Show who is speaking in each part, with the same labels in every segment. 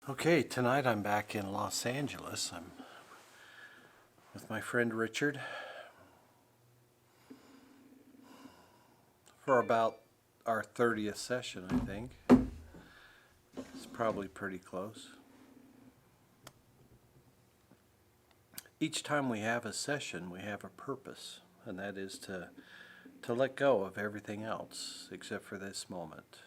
Speaker 1: Okay, tonight I'm back in Los Angeles. I'm with my friend Richard for about our 30th session, I think. It's probably pretty close. Each time we have a session, we have a purpose, and that is to let go of everything else except for this moment.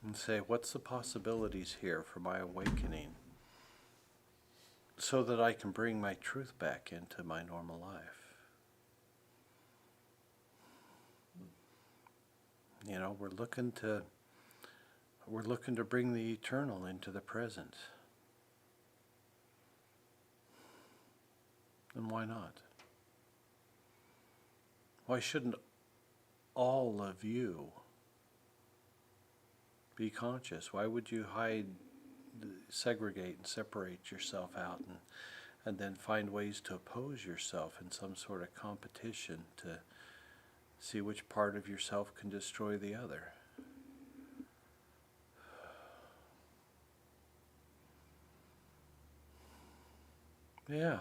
Speaker 1: And say, what's the possibilities here for my awakening so that I can bring my truth back into my normal life? You know, we're looking to bring the eternal into the present. And why not? Why shouldn't all of you be conscious? Why would you hide, segregate and separate yourself out and then find ways to oppose yourself in some sort of competition to see which part of yourself can destroy the other? Yeah.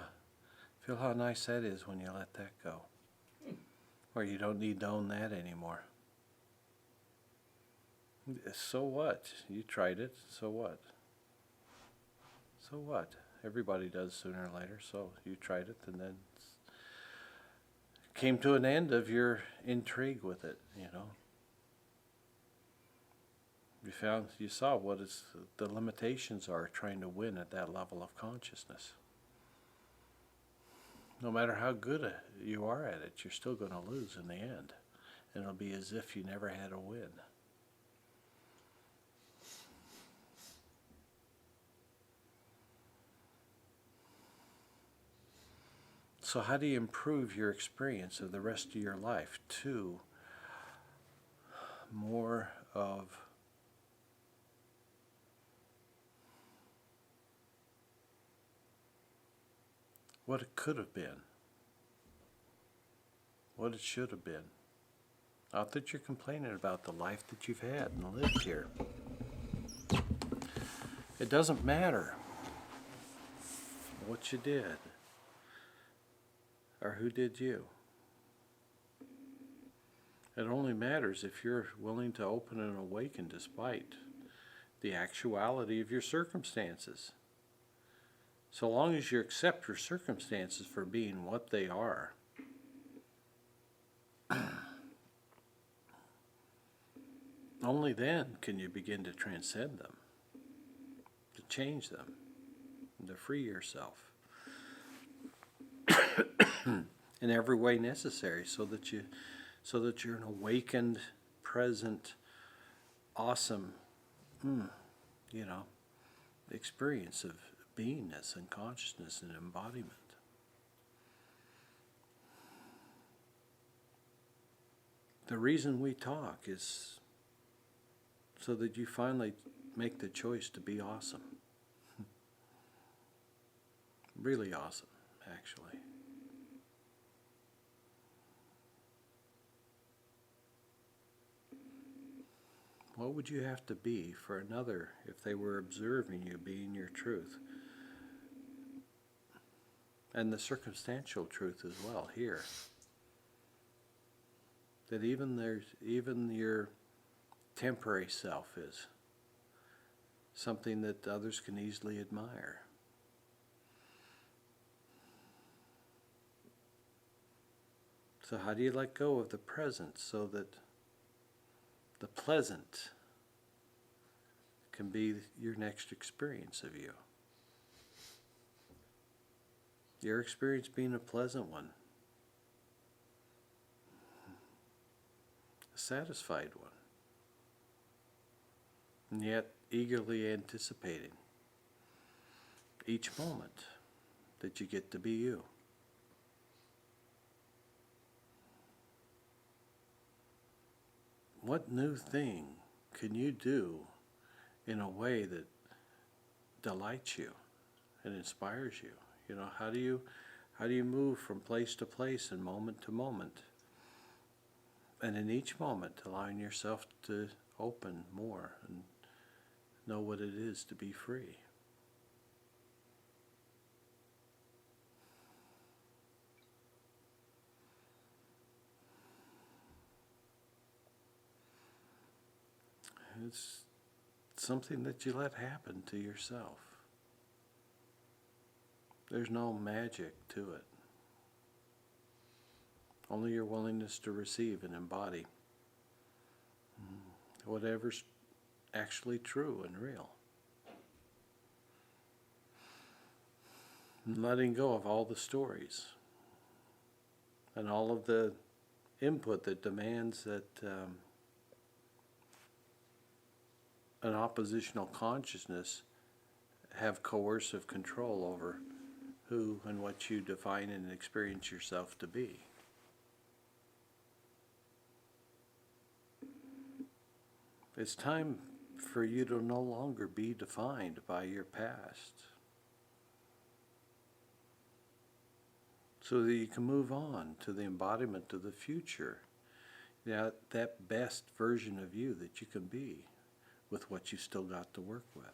Speaker 1: Feel how nice that is when you let that go. Or you don't need to own that anymore. So what? You tried it. So what? So what? Everybody does sooner or later. So you tried it and then came to an end of your intrigue with it, you know. You saw what the limitations are trying to win at that level of consciousness. No matter how good you are at it, you're still going to lose in the end. And it'll be as if you never had a win. So how do you improve your experience of the rest of your life to more of what it could have been, what it should have been? Not that you're complaining about the life that you've had and lived here. It doesn't matter what you did or who did you. It only matters if you're willing to open and awaken despite the actuality of your circumstances. So long as you accept your circumstances for being what they are, only then can you begin to transcend them, to change them, and to free yourself in every way necessary so that you're an awakened, present, awesome, experience of beingness and consciousness and embodiment. The reason we talk is so that you finally make the choice to be awesome. Really awesome, actually. What would you have to be for another if they were observing you being your truth? And the circumstantial truth as well here. That even your temporary self is something that others can easily admire. So how do you let go of the present so that the pleasant can be your next experience of you? Your experience being a pleasant one, a satisfied one, and yet eagerly anticipating each moment that you get to be you. What new thing can you do in a way that delights you and inspires you? You know, how do you move from place to place and moment to moment? And in each moment, allowing yourself to open more and know what it is to be free. It's something that you let happen to yourself. There's no magic to it. Only your willingness to receive and embody whatever's actually true and real. And letting go of all the stories and all of the input that demands that an oppositional consciousness have coercive control over who and what you define and experience yourself to be. It's time for you to no longer be defined by your past, so that you can move on to the embodiment of the future, that best version of you that you can be with what you still got to work with.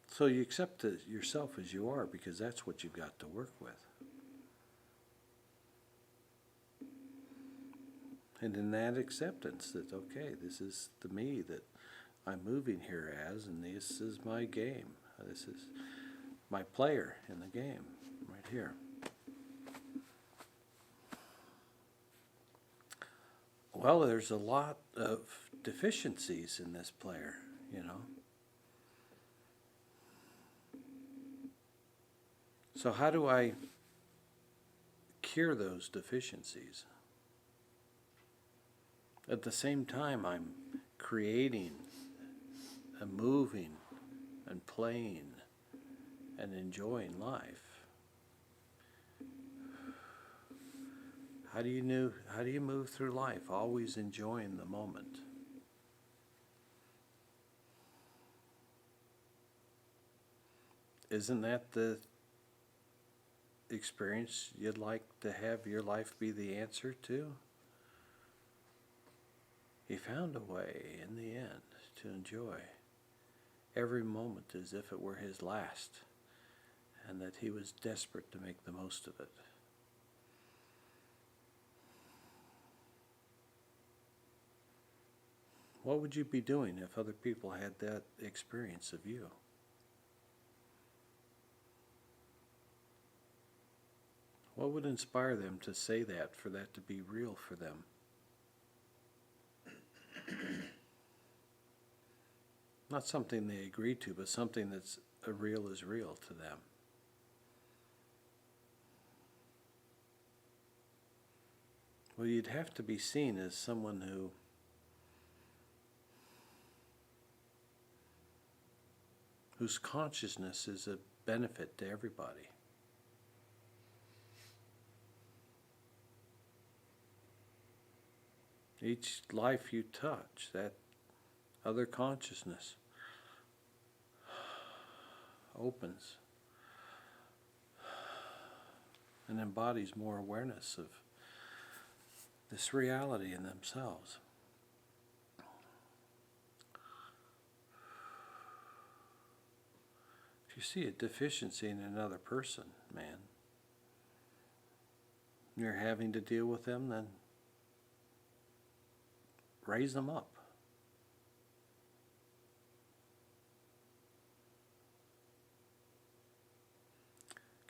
Speaker 1: So you accept yourself as you are, because that's what you've got to work with. And in that acceptance that, okay, this is the me that I'm moving here as, and this is my game. This is my player in the game, right here. Well, there's a lot of deficiencies in this player, So how do I cure those deficiencies? At the same time, I'm creating and moving and playing and enjoying life. How do you move through life, always enjoying the moment? Isn't that the experience you'd like to have your life be the answer to? He found a way in the end to enjoy every moment as if it were his last, and that he was desperate to make the most of it. What would you be doing if other people had that experience of you? What would inspire them to say that, for that to be real for them? Not something they agree to, but something that's real is real to them. Well, you'd have to be seen as someone whose consciousness is a benefit to everybody. Each life you touch, that other consciousness opens and embodies more awareness of this reality in themselves. If you see a deficiency in another person, man, you're having to deal with them, then raise them up.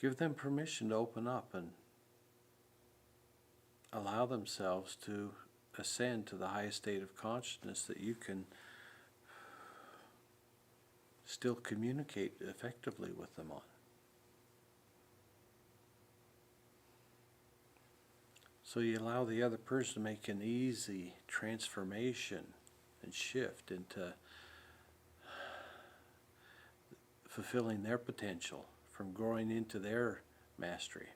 Speaker 1: Give them permission to open up and allow themselves to ascend to the highest state of consciousness that you can still communicate effectively with them on. So you allow the other person to make an easy transformation and shift into fulfilling their potential, from growing into their mastery.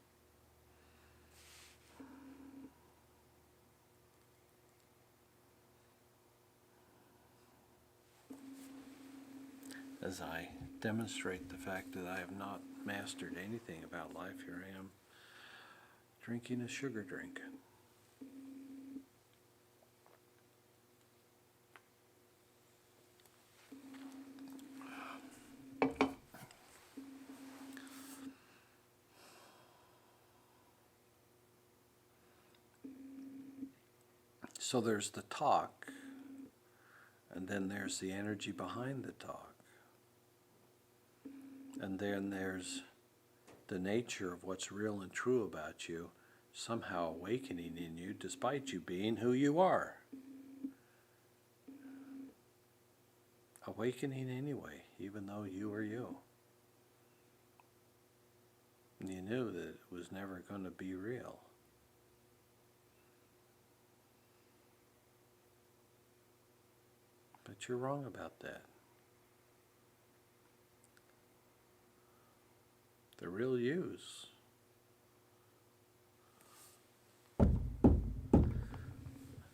Speaker 1: As I demonstrate the fact that I have not mastered anything about life, here I am drinking a sugar drink. So there's the talk, and then there's the energy behind the talk. And then there's the nature of what's real and true about you somehow awakening in you despite you being who you are. Awakening anyway, even though you are you. And you knew that it was never going to be real. But you're wrong about that. The real you's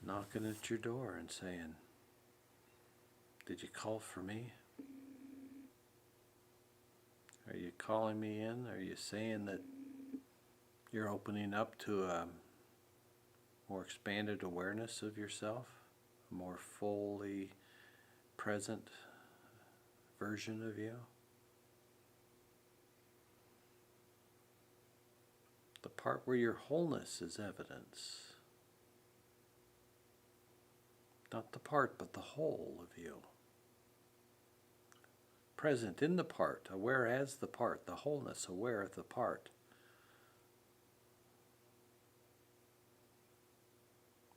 Speaker 1: knocking at your door and saying, "Did you call for me? Are you calling me in? Are you saying that you're opening up to a more expanded awareness of yourself, a more fully present version of you?" The part where your wholeness is evidence. Not the part, but the whole of you. Present in the part, aware as the part, the wholeness, aware of the part.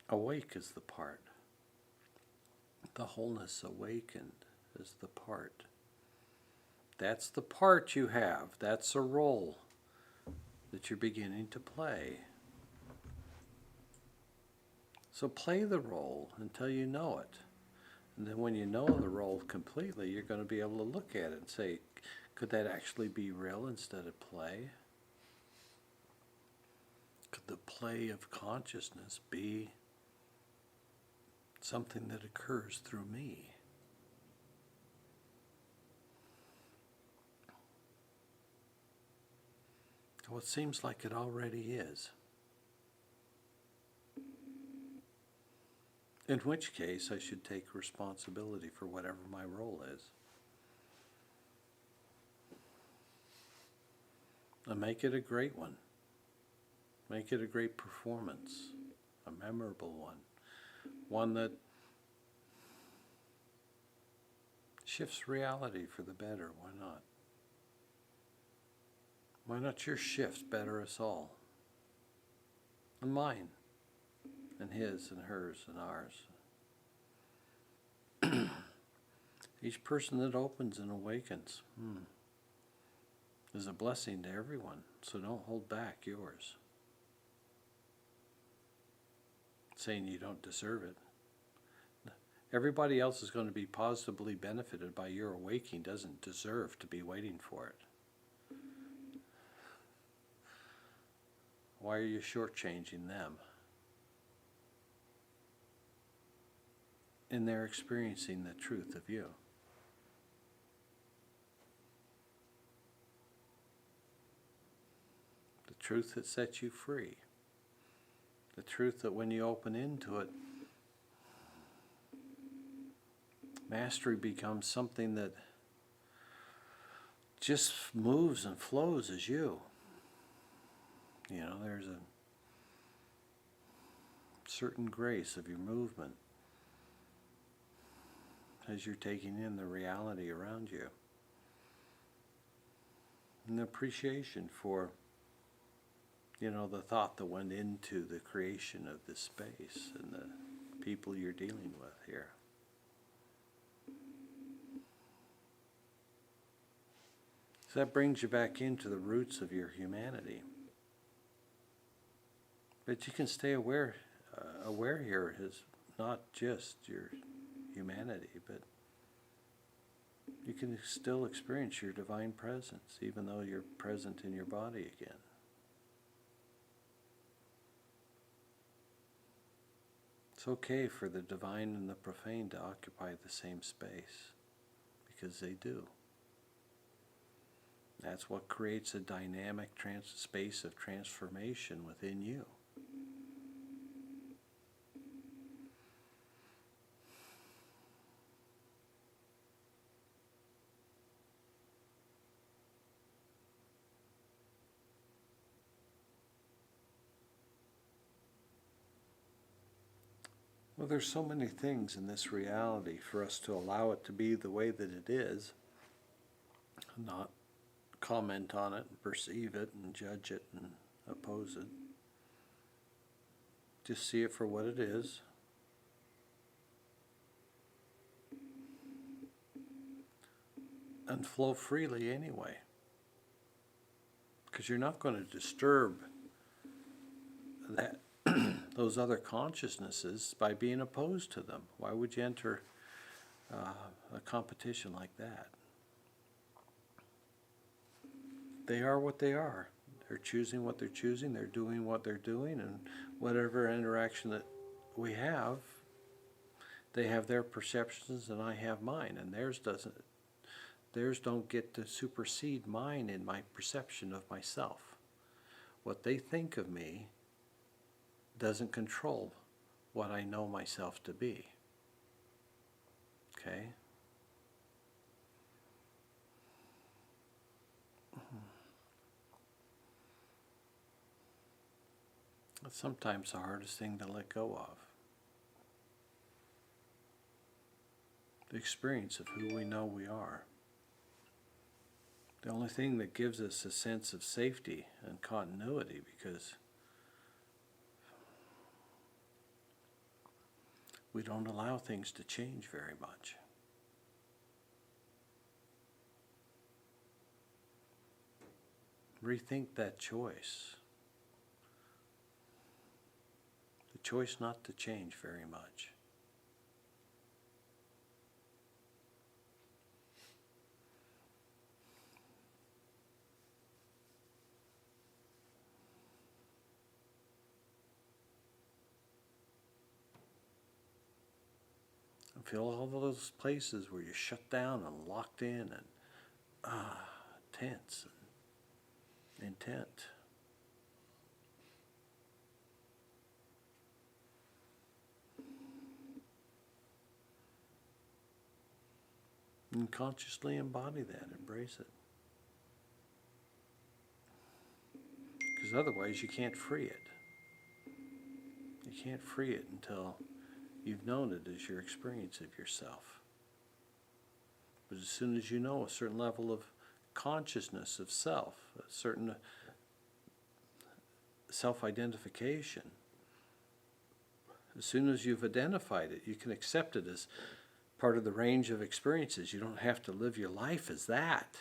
Speaker 1: Awake as the part. The wholeness awakened as the part. That's the part you have. That's a role that you're beginning to play. So play the role until you know it. And then when you know the role completely, you're going to be able to look at it and say, could that actually be real instead of play? Could the play of consciousness be something that occurs through me? Well, it seems like it already is. In which case, I should take responsibility for whatever my role is. And make it a great one. Make it a great performance, a memorable one. One that shifts reality for the better. Why not? Why not your shift better us all? And mine. And his and hers and ours. Each person that opens and awakens is a blessing to everyone, so don't hold back yours. Saying you don't deserve it. Everybody else is going to be positively benefited by your awakening, doesn't deserve to be waiting for it. Why are you shortchanging them? And they're experiencing the truth of you. The truth that sets you free. The truth that when you open into it, mastery becomes something that just moves and flows as you. You know, there's a certain grace of your movement as you're taking in the reality around you. An appreciation for, you know, the thought that went into the creation of this space and the people you're dealing with here. So that brings you back into the roots of your humanity. But you can stay aware here is not just your humanity, but you can still experience your divine presence, even though you're present in your body again. It's okay for the divine and the profane to occupy the same space, because they do. That's what creates a dynamic space of transformation within you. Well, there's so many things in this reality for us to allow it to be the way that it is, not comment on it, and perceive it, and judge it, and oppose it. Just see it for what it is. And flow freely anyway. Because you're not going to disturb that those other consciousnesses by being opposed to them. Why would you enter a competition like that? They are what they are. They're choosing what they're choosing. They're doing what they're doing. And whatever interaction that we have, they have their perceptions and I have mine. And theirs don't get to supersede mine in my perception of myself. What they think of me doesn't control what I know myself to be. Okay? That's sometimes the hardest thing to let go of. The experience of who we know we are. The only thing that gives us a sense of safety and continuity, because we don't allow things to change very much. Rethink that choice. The choice not to change very much. And feel all those places where you're shut down and locked in and tense and intent. And consciously embody that, embrace it. Because otherwise you can't free it. You can't free it until you've known it as your experience of yourself. But as soon as you know a certain level of consciousness of self, a certain self-identification, as soon as you've identified it, you can accept it as part of the range of experiences. You don't have to live your life as that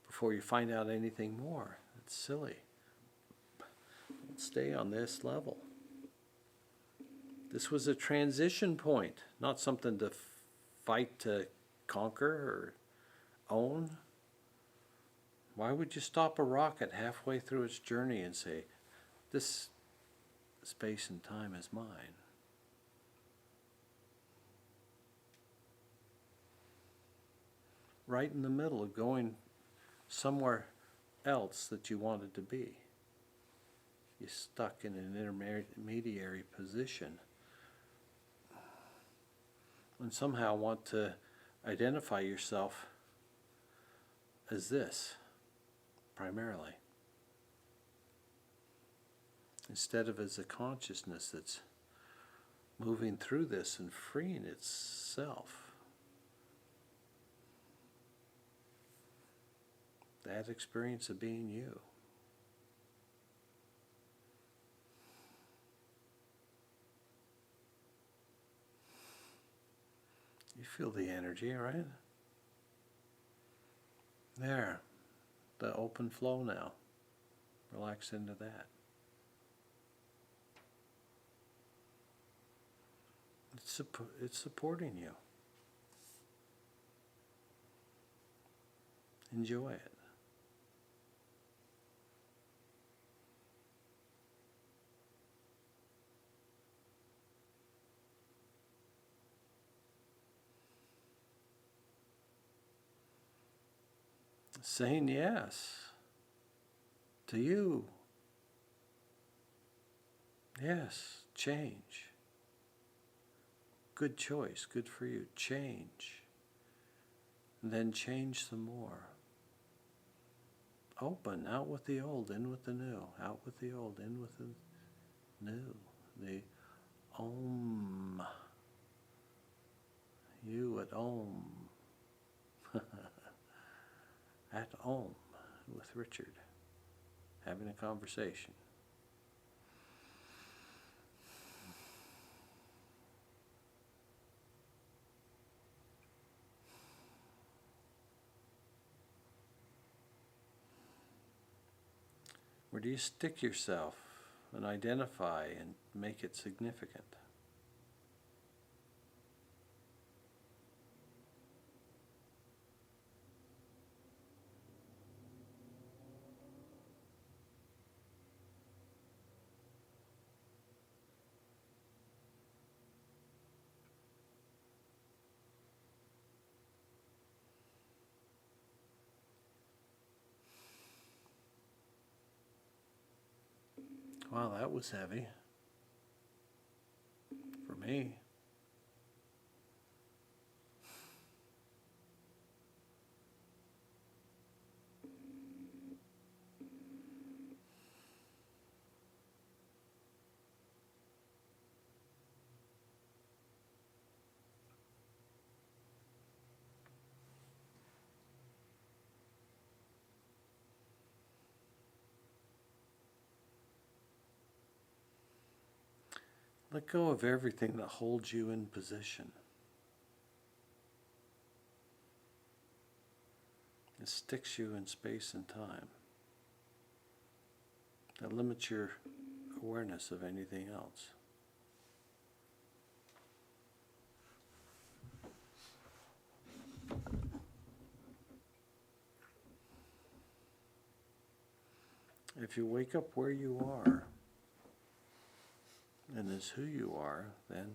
Speaker 1: before you find out anything more. It's silly. Stay on this level. This was a transition point, not something to fight to conquer or own. Why would you stop a rocket halfway through its journey and say, this space and time is mine? Right in the middle of going somewhere else that you wanted to be. You're stuck in an intermediary position and somehow want to identify yourself as this, primarily, instead of as a consciousness that's moving through this and freeing itself. That experience of being you. You feel the energy, right? There, the open flow now. Relax into that. It's supporting you. Enjoy it. Saying yes to you. Yes, change. Good choice, good for you. Change. And then change some more. Open, out with the old, in with the new. Out with the old, in with the new. The Om. with Richard, having a conversation. Where do you stick yourself and identify and make it significant? Wow, that was heavy for me. Let go of everything that holds you in position. It sticks you in space and time. That limits your awareness of anything else. If you wake up where you are, and as who you are, then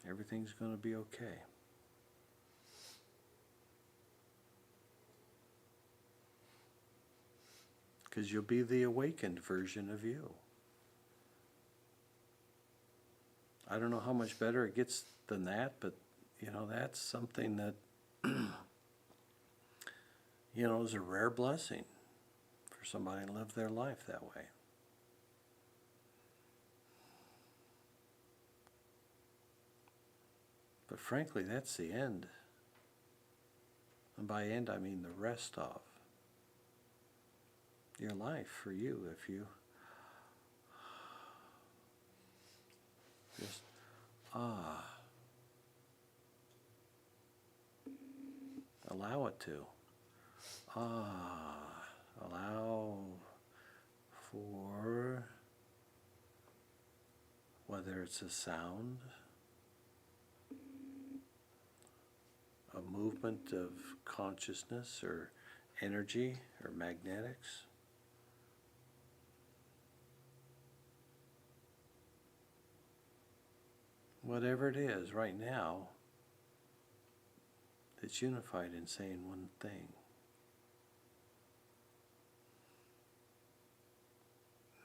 Speaker 1: everything's going to be okay. Because you'll be the awakened version of you. I don't know how much better it gets than that, but that's something that is a rare blessing for somebody to live their life that way. But frankly, that's the end. And by end, I mean the rest of your life for you, if you just allow it to. Allow for whether it's a sound, a movement of consciousness or energy or magnetics. Whatever it is right now, it's unified in saying one thing.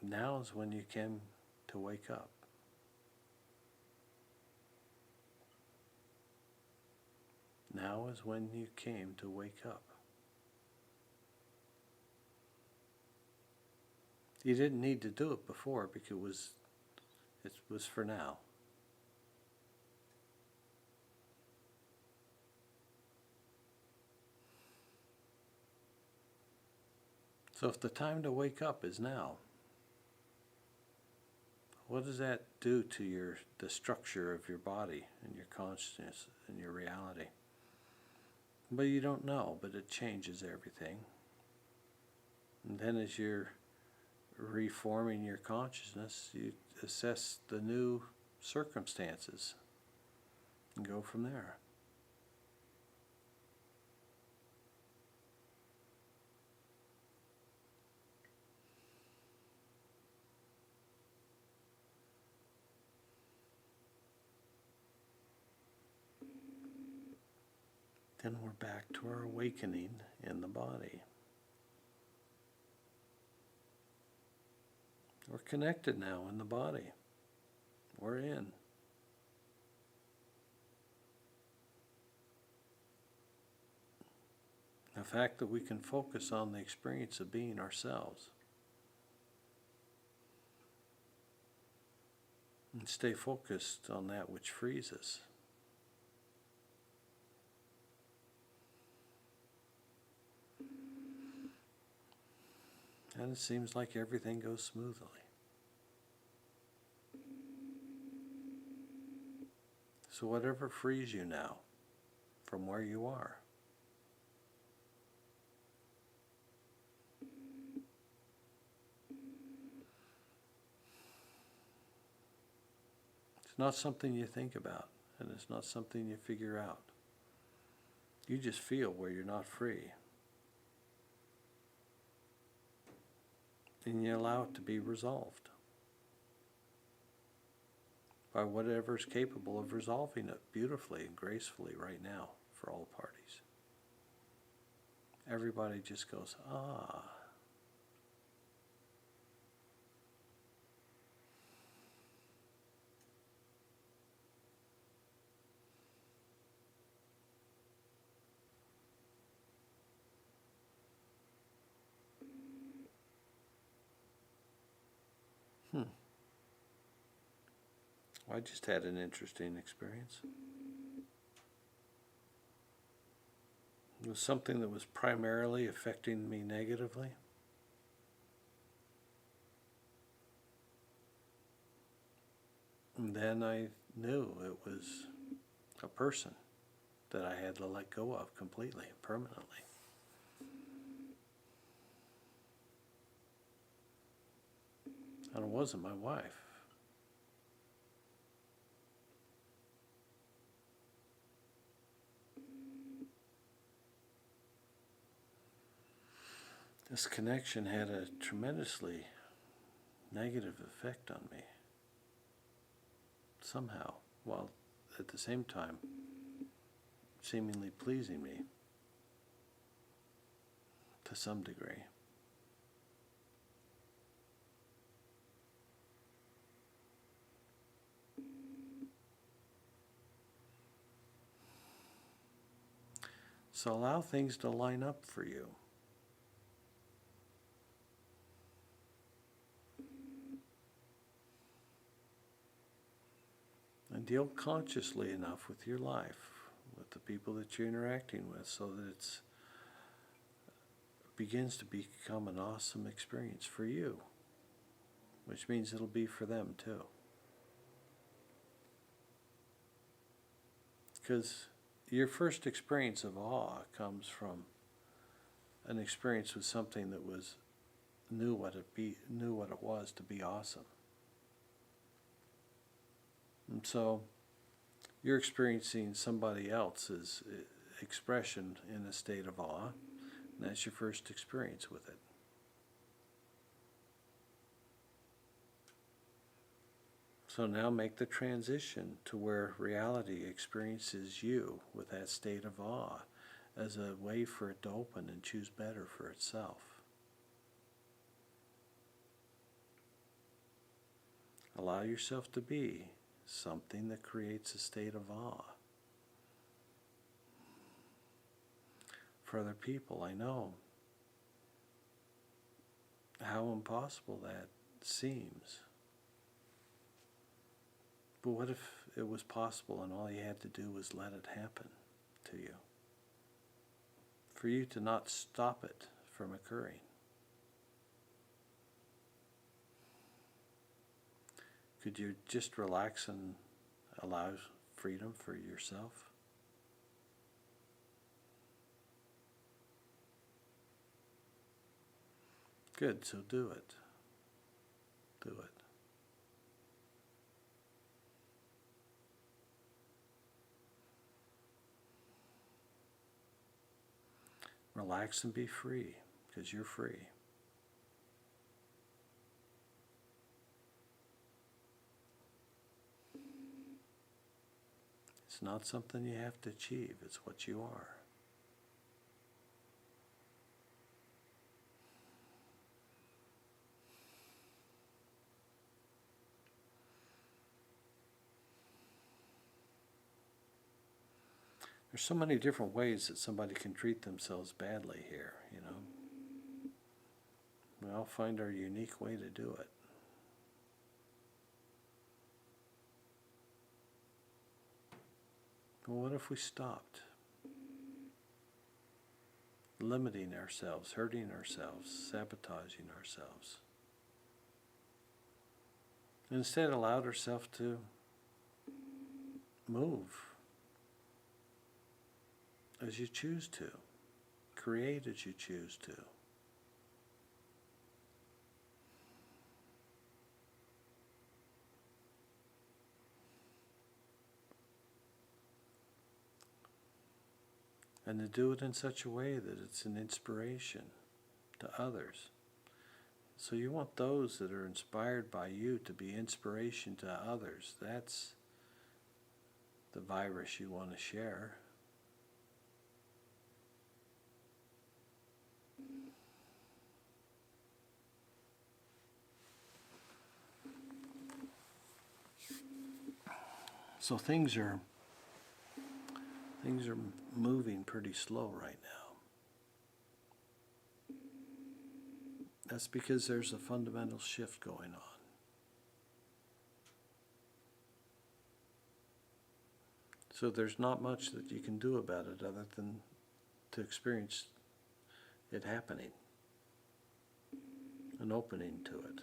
Speaker 1: Now is when you came to wake up. Now is when you came to wake up. You didn't need to do it before because it was for now. So if the time to wake up is now, what does that do to the structure of your body and your consciousness and your reality? But you don't know, but it changes everything. And then as you're reforming your consciousness, you assess the new circumstances and go from there. Then we're back to our awakening in the body. We're connected now in the body. We're in. The fact that we can focus on the experience of being ourselves and stay focused on that which frees us. And it seems like everything goes smoothly. So whatever frees you now from where you are, it's not something you think about, and it's not something you figure out. You just feel where you're not free. And you allow it to be resolved by whatever is capable of resolving it beautifully and gracefully right now for all parties. Everybody just goes, ah. I just had an interesting experience. It was something that was primarily affecting me negatively. And then I knew it was a person that I had to let go of completely, permanently. And it wasn't my wife. This connection had a tremendously negative effect on me, somehow, while at the same time seemingly pleasing me to some degree. So allow things to line up for you. And deal consciously enough with your life, with the people that you're interacting with, so that it begins to become an awesome experience for you, which means it'll be for them too. Because your first experience of awe comes from an experience with something that knew what it was to be awesome. And so you're experiencing somebody else's expression in a state of awe, and that's your first experience with it. So now make the transition to where reality experiences you with that state of awe as a way for it to open and choose better for itself. Allow yourself to be something that creates a state of awe. For other people, I know how impossible that seems. But what if it was possible and all you had to do was let it happen to you? For you to not stop it from occurring. Could you just relax and allow freedom for yourself? Good, so do it. Do it. Relax and be free, because you're free. It's not something you have to achieve, it's what you are. There's so many different ways that somebody can treat themselves badly here, you know. We all find our unique way to do it. But what if we stopped? limiting ourselves, hurting ourselves, sabotaging ourselves. Instead, allowed ourselves to move as you choose to, create as you choose to. And to do it in such a way that it's an inspiration to others. So you want those that are inspired by you to be inspiration to others. That's the virus you want to share. So things are moving pretty slow right now. That's because there's a fundamental shift going on. So there's not much that you can do about it other than to experience it happening, an opening to it.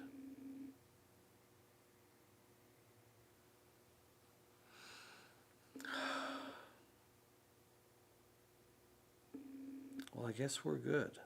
Speaker 1: Well, I guess we're good.